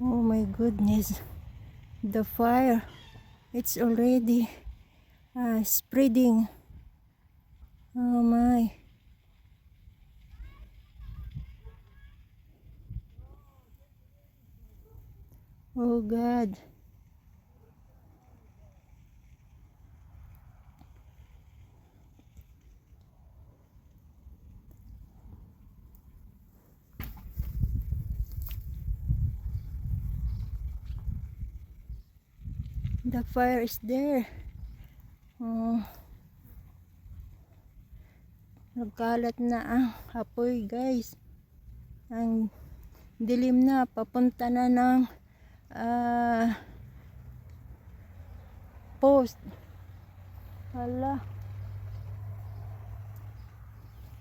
Oh my goodness, the fire, it's already spreading. Oh my. Oh God. The fire is there. Oh, nagkalat na ang apoy, guys. Ang dilim na, papunta na ng post. Hala.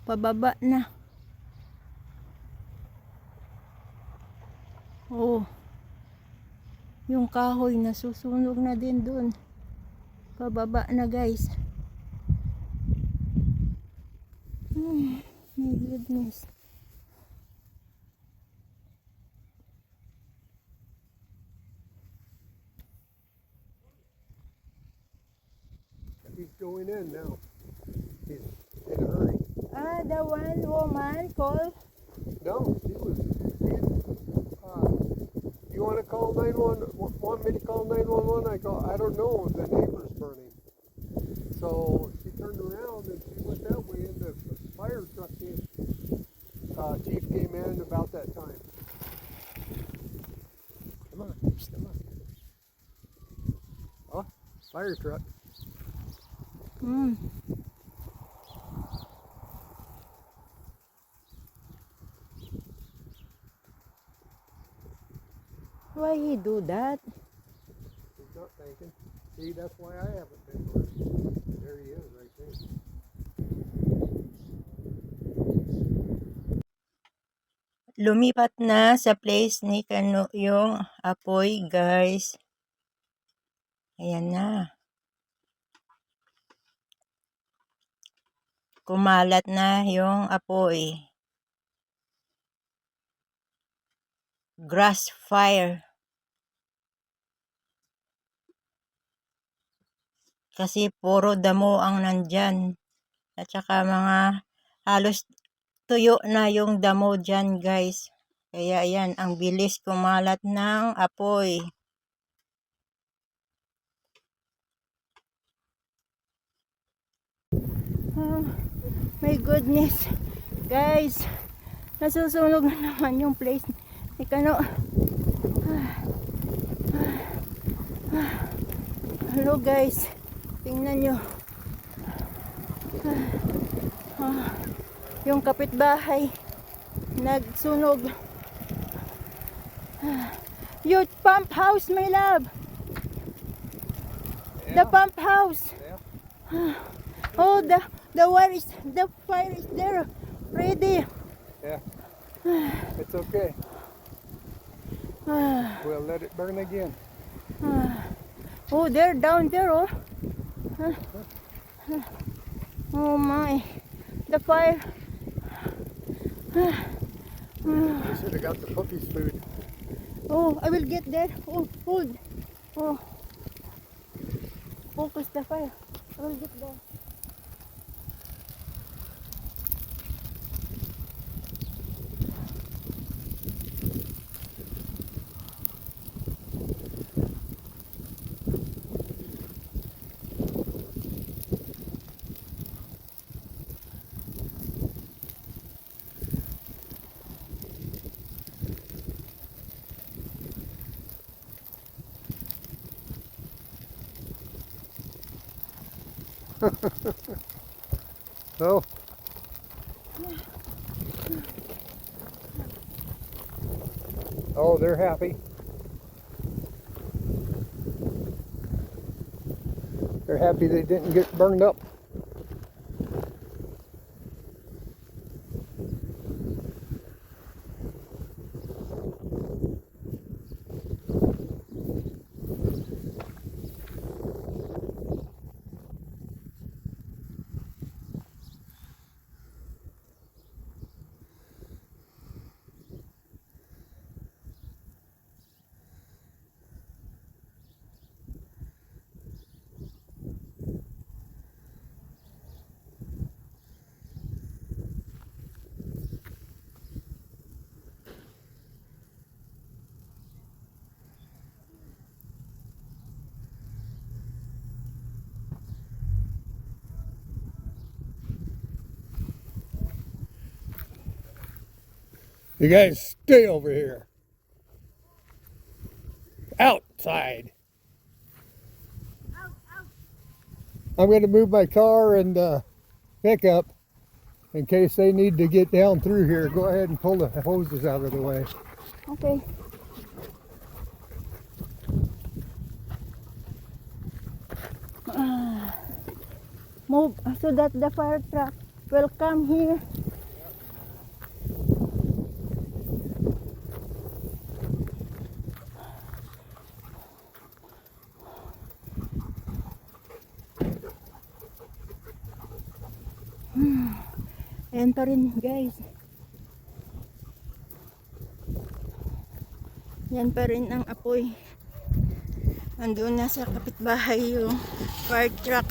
Pababa na. Oh. Yung kahoy nasusunog na din dun. Pababa na, guys. My goodness. He's going in now. He's in a hurry. The one woman called. No, he was. You want to call 911? Want me to call 911? I don't know. The neighbor's burning. So she turned around and she went that way, and the fire truck came. Chief came in about that time. Come on, come on. Oh, fire truck. Why he do that? He's not thinking. See, that's why I haven't been to him. There he is, right there. Lumipat na sa place ni Kano yung apoy, guys. Ayan na. Kumalat na yung apoy. Grass fire. Kasi puro damo ang nandyan. At saka mga halos tuyo na yung damo dyan, guys. Kaya ayan, ang bilis kumalat ng apoy. Oh, my goodness. Guys, nasusunog na naman yung place ni Kano. Hello, guys. Tingnan nyo. Yung kapitbahay nagsunog. Your pump house, my love. Yeah. The pump house. Yeah. Oh, the fire is there ready. Yeah. It's okay. We'll let it burn again. Oh, they're down there, oh. Oh my, the fire. You should have got the puppies food. Oh, I will get there. Oh, hold. Oh, focus the fire. I will get there. So, oh, they're happy. They're happy they didn't get burned up. You guys stay over here. Outside. I'm going to move my car and pickup in case they need to get down through here. Go ahead and pull the hoses out of the way. Okay. Move so that the fire truck will come here. Ayan pa rin guys. Yan pa rin ang apoy. Andun na sa kapitbahay yung fire truck.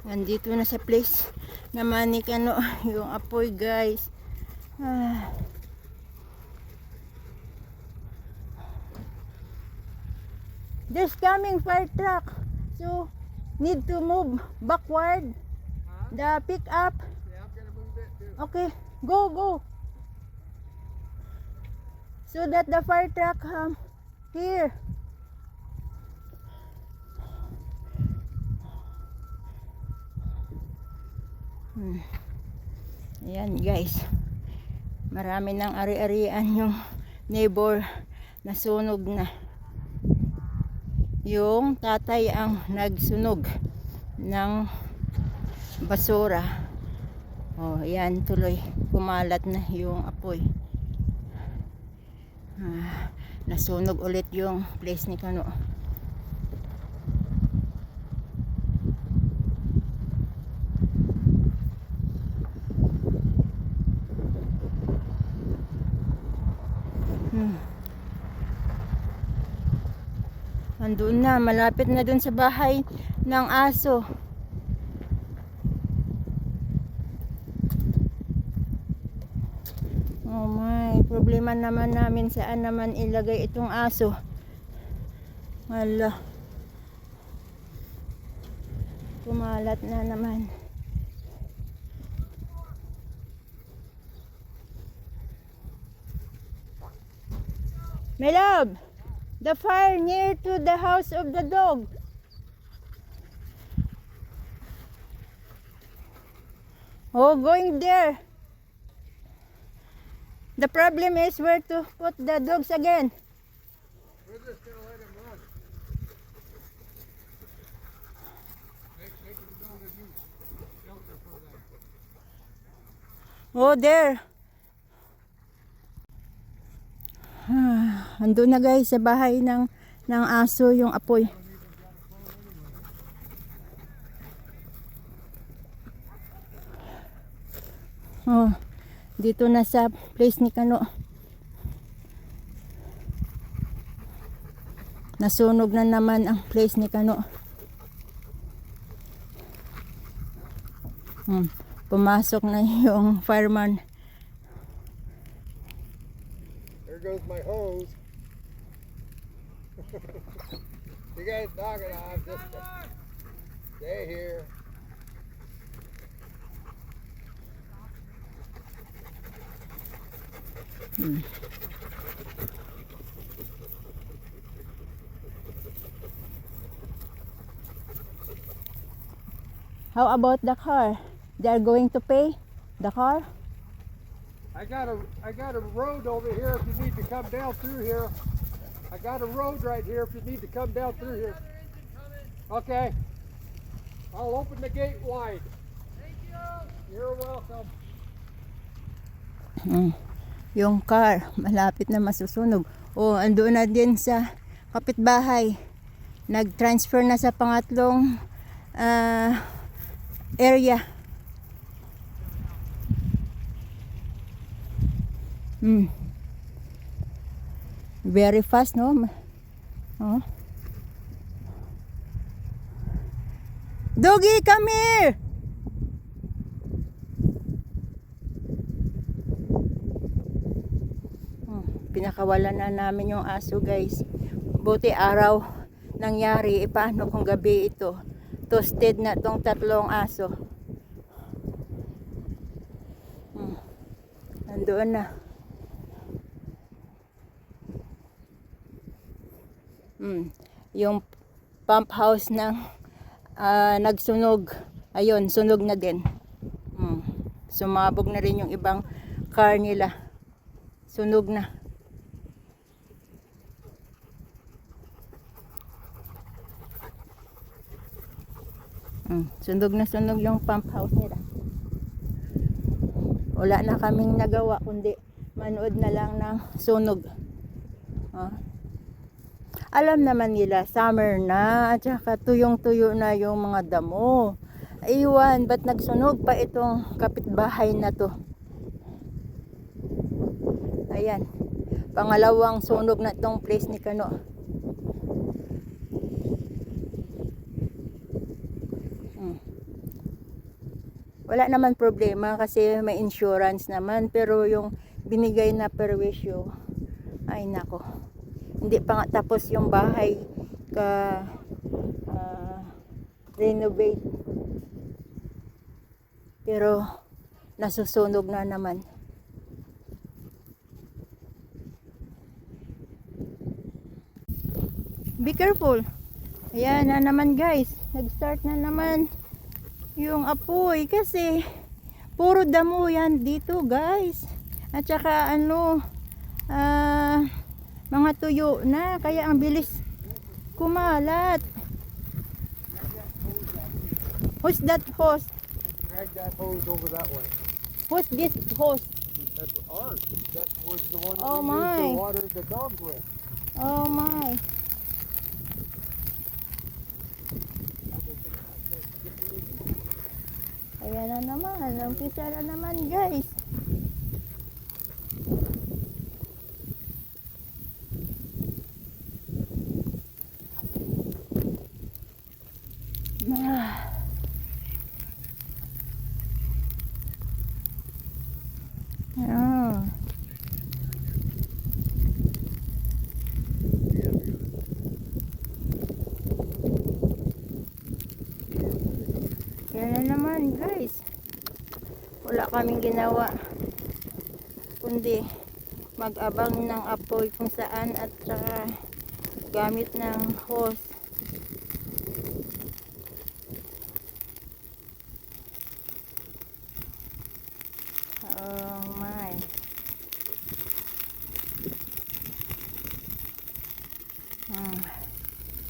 Andito na sa place naman ni Kano yung apoy guys. There's coming fire truck, so need to move backward. The pickup. Yeah, I'm going to move it too. Okay, go. So that the fire truck come here. Ayan guys, marami ng ari-arian yung neighbor, nasunog na. Yung tatay ang nagsunog ng basura. Oh, ayan, tuloy kumalat na yung apoy. Nasunog ulit yung place ni Kano. Andun na, malapit na dun sa bahay ng aso. Oh my, problema naman namin saan naman ilagay itong aso. Wala. Kumalat na naman. My love, the fire near to the house of the dog. Oh, going there. The problem is where to put the dogs again. We're just going to let him run. Make him build a new shelter for them. Oh, there. Andun na guys sa bahay ng aso yung apoy. Oh, dito na sa place ni Kano. Nasunog na naman ang place ni Kano. Pumasok na yung fireman. There goes my hose. You guys talking, I'm just stay here. How about the car? They are going to pay the car? I got a road over here if you need to come down through here. I got a road right here if you need to come down through here. Okay. I'll open the gate wide. Thank you. You're welcome. Yung car, malapit na masusunog. O, andun na din sa kapitbahay. Nag-transfer na sa pangatlong area. Very fast, no? Oh. Doggy, come here! pinakawalan na namin yung aso guys. Buti araw nangyari, paano kung gabi ito? Toasted na tong tatlong aso. Nandoon na. Yung pump house ng nagsunog. Ayun, sunog na din. Sumabog na rin yung ibang car nila. Sunog na. Sunog na sunog yung pump house nila. Wala na kaming nagawa kundi manood na lang ng sunog. Alam naman nila summer na at saka tuyong-tuyo na yung mga damo. Iwan, ba't nagsunog pa itong kapitbahay na to? Ayan. Pangalawang sunog na itong place ni Kano. Wala naman problema kasi may insurance naman, pero yung binigay na perwisyo, ay nako, hindi pa nga tapos yung bahay ka renovate, pero nasusunog na naman. Be careful. Ayan na naman guys, nag-start na naman yung apoy kasi puro damo yan dito guys, at saka mga tuyo na, kaya ang bilis kumalat. Who's that hose? Drag that hose over that way. Who's this hose? That's ours. That was the one Oh, we used my. to water the dogs with. Oh my. Ayan na naman, umpisa na naman guys. Yan na naman guys, wala kaming ginawa kundi mag-abang ng apoy kung saan at saka gamit ng hose. Oh my.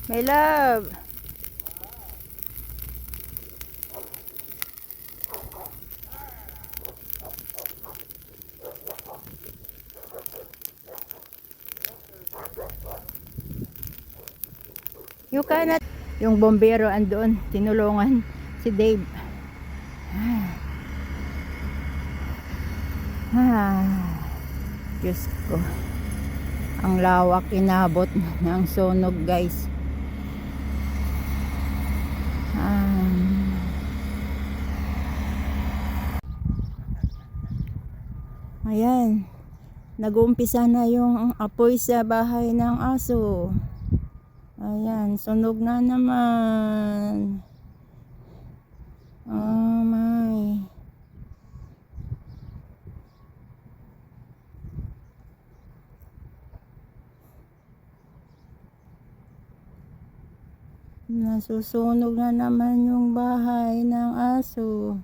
My love. You cannot. Yung bombero andun, tinulungan si Dave. Diyos ko, ang lawak inabot ng sunog guys. Ayan, nag-uumpisa na yung apoy sa bahay ng aso. Ayan, sunog na naman. Oh my. Nasusunog na naman yung bahay ng aso.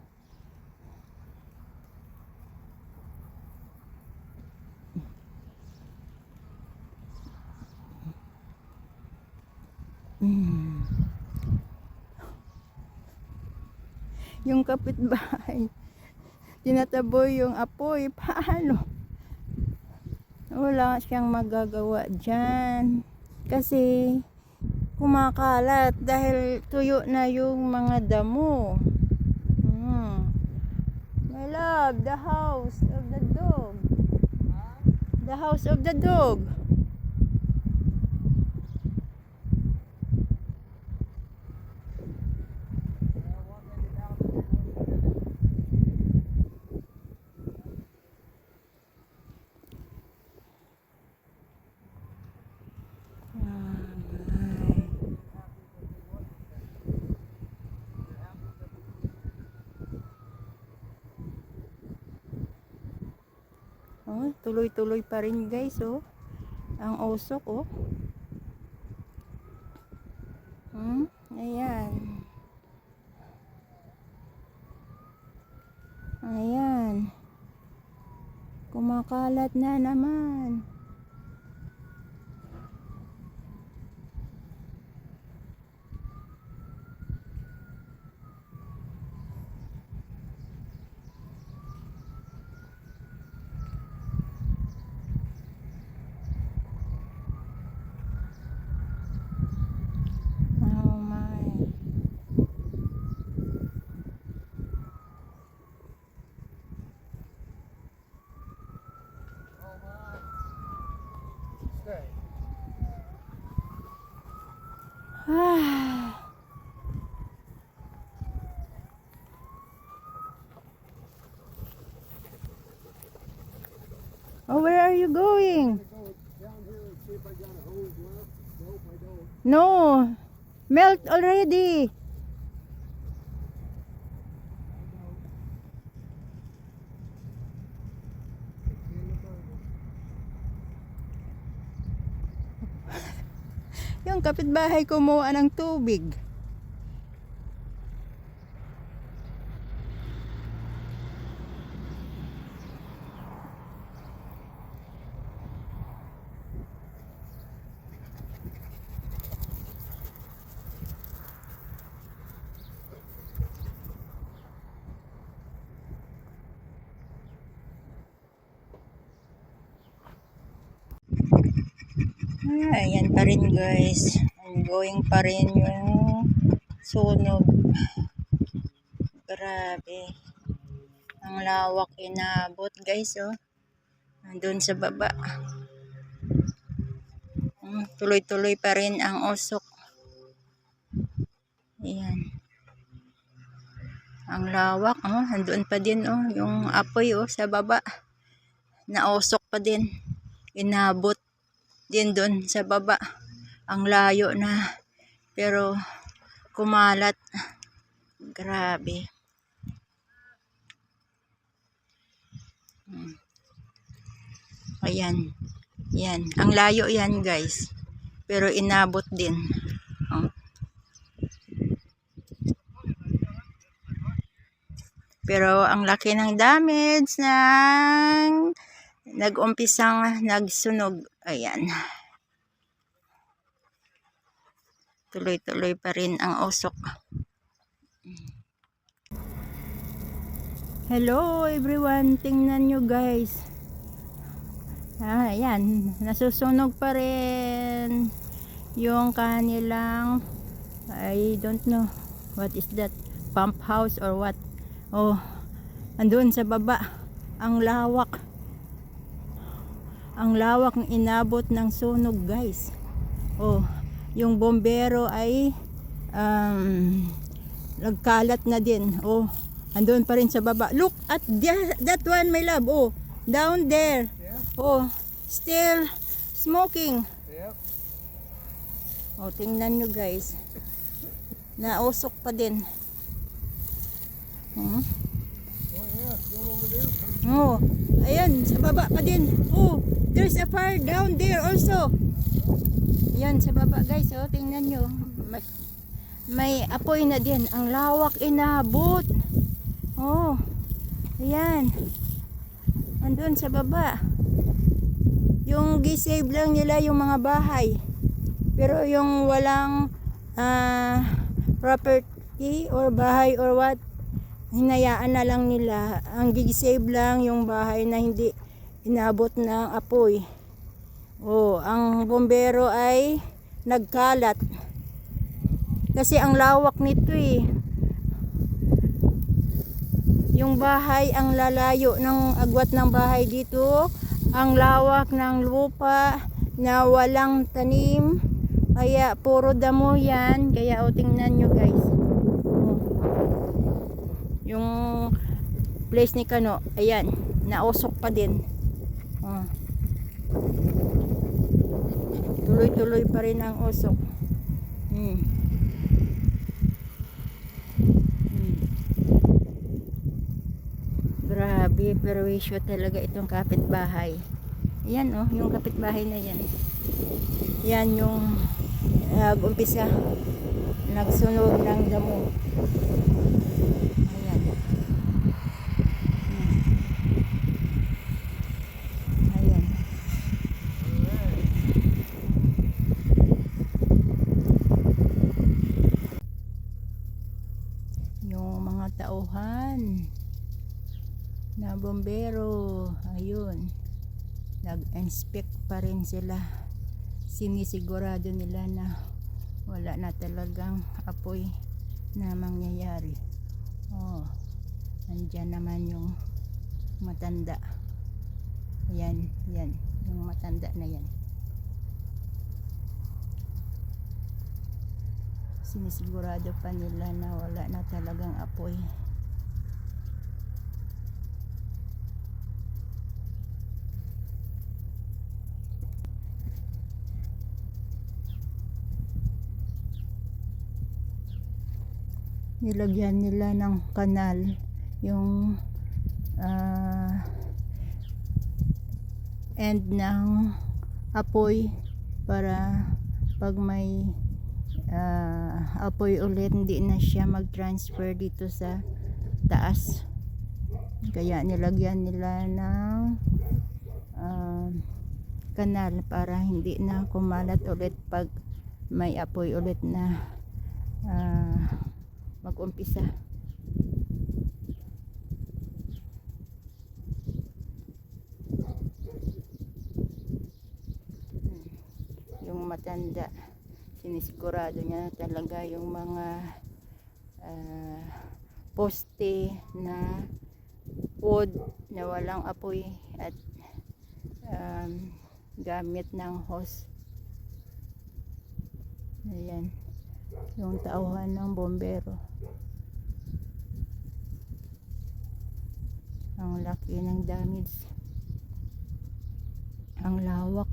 Yung kapitbahay, tinataboy yung apoy. Paano? Wala siyang magagawa dyan kasi kumakalat dahil tuyo na yung mga damo. My love, the house of the dog. The house of the dog. Oh, tuloy-tuloy pa rin guys, oh. Ang usok, oh. Ayan. Ayan. Kumakalat na naman. Oh my. Stay. Ah. Oh, where are you going? Go down here and see if I got a hose left. Nope, I don't. No, melt already. Yung kapitbahay kumuha ng tubig. Ayan pa rin guys. Ongoing pa rin yung sunog. Grabe. Ang lawak inabot guys, oh. Nandun sa baba. Tuloy-tuloy pa rin ang usok. Ayan. Ang lawak, oh. Nandun pa din, oh. Yung apoy, oh, sa baba. Nausok pa din. Inabot din doon sa baba. Ang layo na. Pero kumalat. Grabe. Ayan. Yan. Ang layo yan guys. Pero inabot din. Oh. Pero ang laki ng damage ng nag-umpisang nagsunog. Ayan. Tuloy-tuloy pa rin ang usok. Hello everyone. Tingnan nyo guys. Ayan. Nasusunog pa rin yung kanilang, I don't know what is that, pump house or what. Oh, andun sa baba. Ang lawak. Ang lawak ng inabot ng sunog guys. Oh, yung bombero ay nagkalat na din. Oh, andun pa rin sa baba. Look at that one, my love. Oh, down there. Yeah. Oh, still smoking. Yep. Oh, tingnan nyo guys. Nausok pa din. Oh yeah, still over there. Oh, ayan, sa baba pa din. Oh, there's a fire down there also. Ayan, sa baba guys, oh, tingnan nyo. May apoy na din. Ang lawak inabot. Oh, ayan. Andun sa baba. Yung gisave lang nila yung mga bahay. Pero yung walang property or bahay or what, hinayaan na lang nila. Ang gisave lang yung bahay na hindi inabot ng apoy. Oh, ang bombero ay nagkalat. Kasi ang lawak nito eh. Yung bahay ang lalayo ng agwat ng bahay dito. Ang lawak ng lupa na walang tanim. Kaya puro damo yan. Kaya o tingnan nyo guys. Oh. Yung place ni Kano, ayan, nausok pa din. Oh. Tuloy-tuloy pa rin ang usok. Grabe, perwisyo talaga itong kapitbahay. Yan oh, yung kapitbahay na yan. Yan yung nag-umpisa, nagsunog ng damo. Ayan. Ayan. Yung mga tauhan na bombero, ayun, nag-inspect pa rin sila. Sinisigurado nila na wala na talagang apoy na mangyayari. Oh, nandyan naman yung matanda. Yan, yan, yung matanda na yan. Sinisigurado pa nila na wala na talagang apoy. Nilagyan nila ng kanal yung end ng apoy para pag may apoy ulit hindi na siya mag-transfer dito sa taas. Kaya nilagyan nila ng kanal para hindi na kumalat ulit pag may apoy ulit na mag-umpisa. Yung matanda, sinisigurado niya talaga yung mga poste na wood na walang apoy at gamit ng hose. Ayan, yung tauhan ng bombero. Ang laki ng damage, ang lawak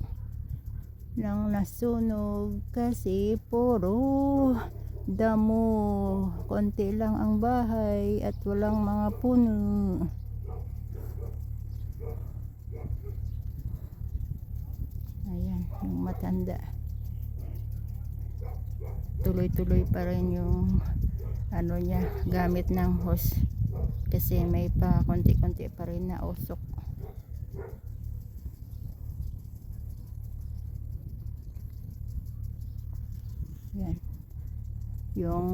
ng nasunog kasi puro damo, konti lang ang bahay at walang mga puno. Ayan, yung matanda, tuloy-tuloy pa rin yung ano niya, gamit ng hose kasi may pa konti-konti pa rin na usok. Yan, yung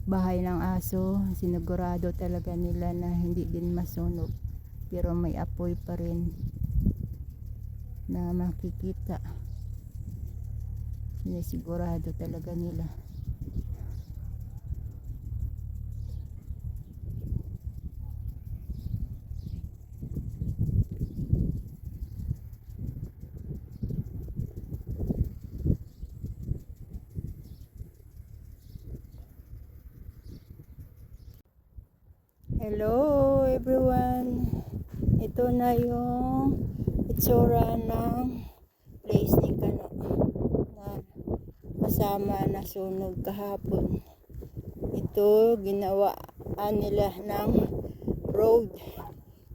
bahay ng aso, sinigurado talaga nila na hindi din masunog pero may apoy pa rin na makikita. Sinisigurado talaga nila. Hello everyone, ito na yung itsura ng place ni Kano na kasama na sunog kahapon. Ito ginawaan nila ng road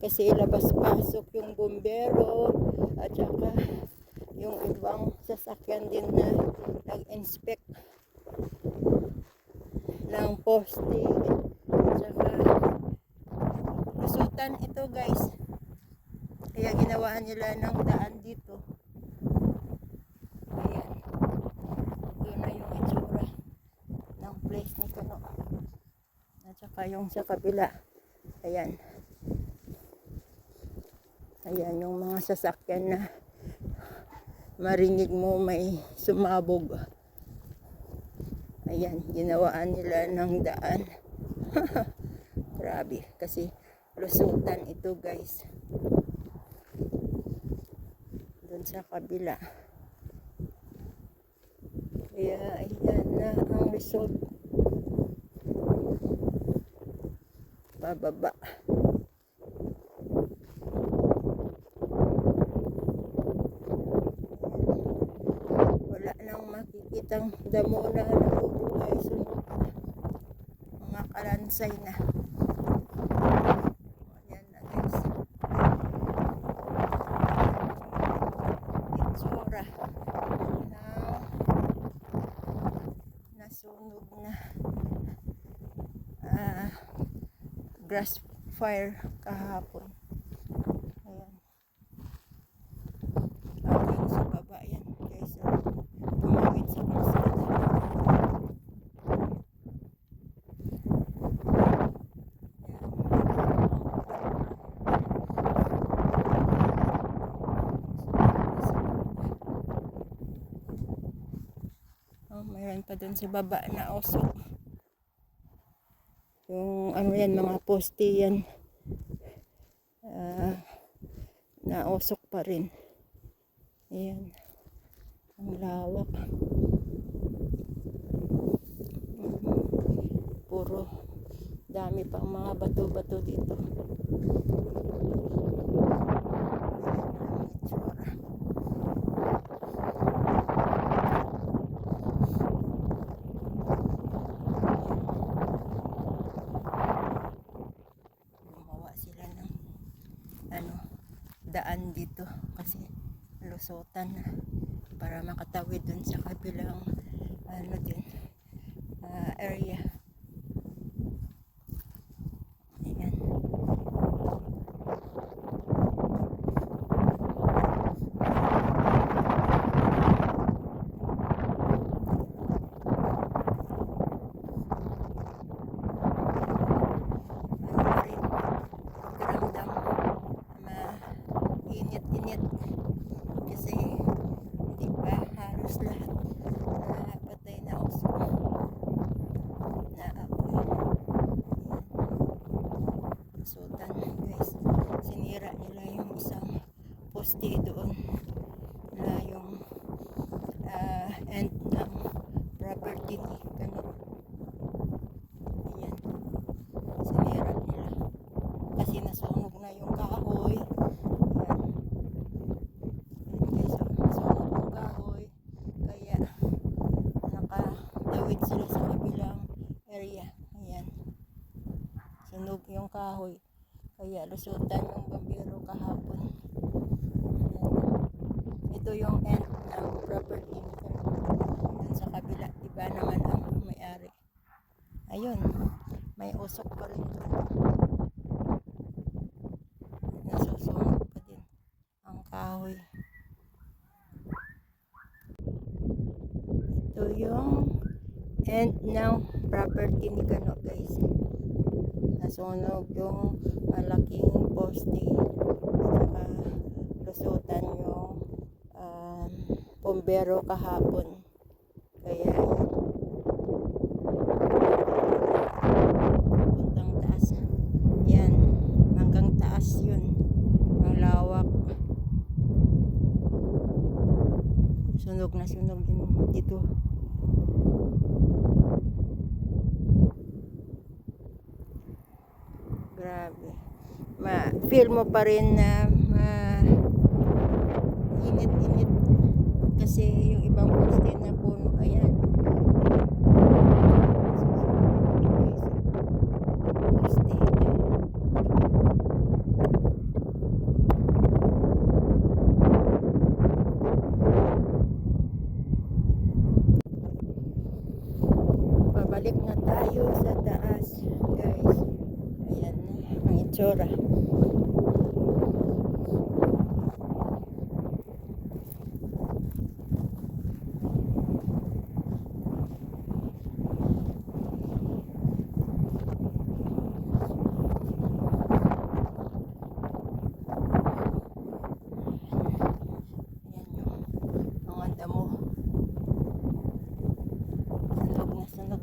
kasi labas-pasok yung bombero at saka yung ibang sasakyan din na nag-inspect ng poste at saka lusutan ito guys, kaya ginawaan nila ng daan dito. Ayan, ito na yung itsura ng place ni Kano at saka yung sa kabila. Ayan, ayan yung mga sasakyan na marinig mo may sumabog. Ayan, ginawaan nila ng daan. Grabe, kasi lusutan ito guys, dun sa kabila. Kaya ayan na ang result, pababa. Wala nang makikitang damo na nabubuhay, sunog mga kalansay na. Ayan na guys. grass fire kahapon. Ayan. Hanggang sa baba yan guys. Tumawid sa kalsada. Oh, mayroon pa dun sa baba na usok. Yung ano yan, mga poste yan. Nausok pa rin. Ayan. Ang lawak. Puro dami pang mga bato-bato dito. Gumawa sila ng daan dito kasi lusutan na para makatawid dun sa kabilang area. Ayan. Init-init kasi hindi pa halos lahat patay na usok na apoy. Lusutan guys, sinira nila yung isang poste doon na yung end ng property ni Kano. Ayan, sinira nila kasi nasunog na yung kahoy. Sila sa kabilang area. Ayan. Sunog yung kahoy. Kaya lusutan yung bambiro kahapon. Ayan. Ito yung end ng property nito. Dun sa kabila. Iba naman ang may-ari. Ayun. May usok pa rin doon. Nasusunog pa din ang kahoy. Ito yung end ng property ni Kano guys. Nasunog yung malaking poste at lusutan yung bombero kahapon. Kaya puntang taas yan, hanggang taas yun ang lawak. Sunog na sunog din dito. Grabe. Feel mo pa rin na init-init kasi yung ibang poste na puno. Ayan. Poste. Pabalik na tayo sa taas, guys. Ayan na ang itsura. Sunog.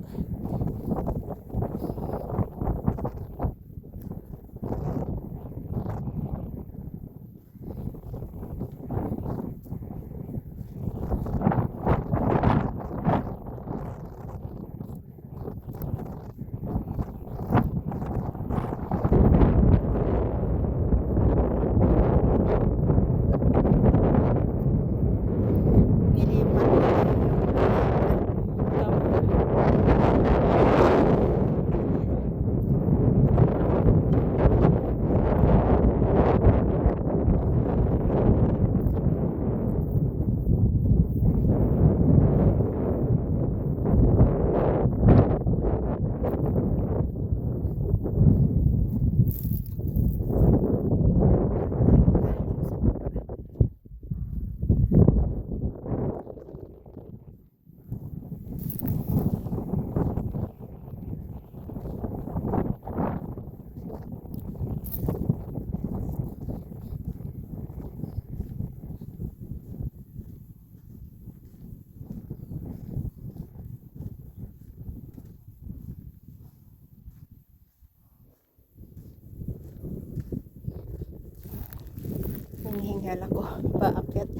dinala ko paakyat.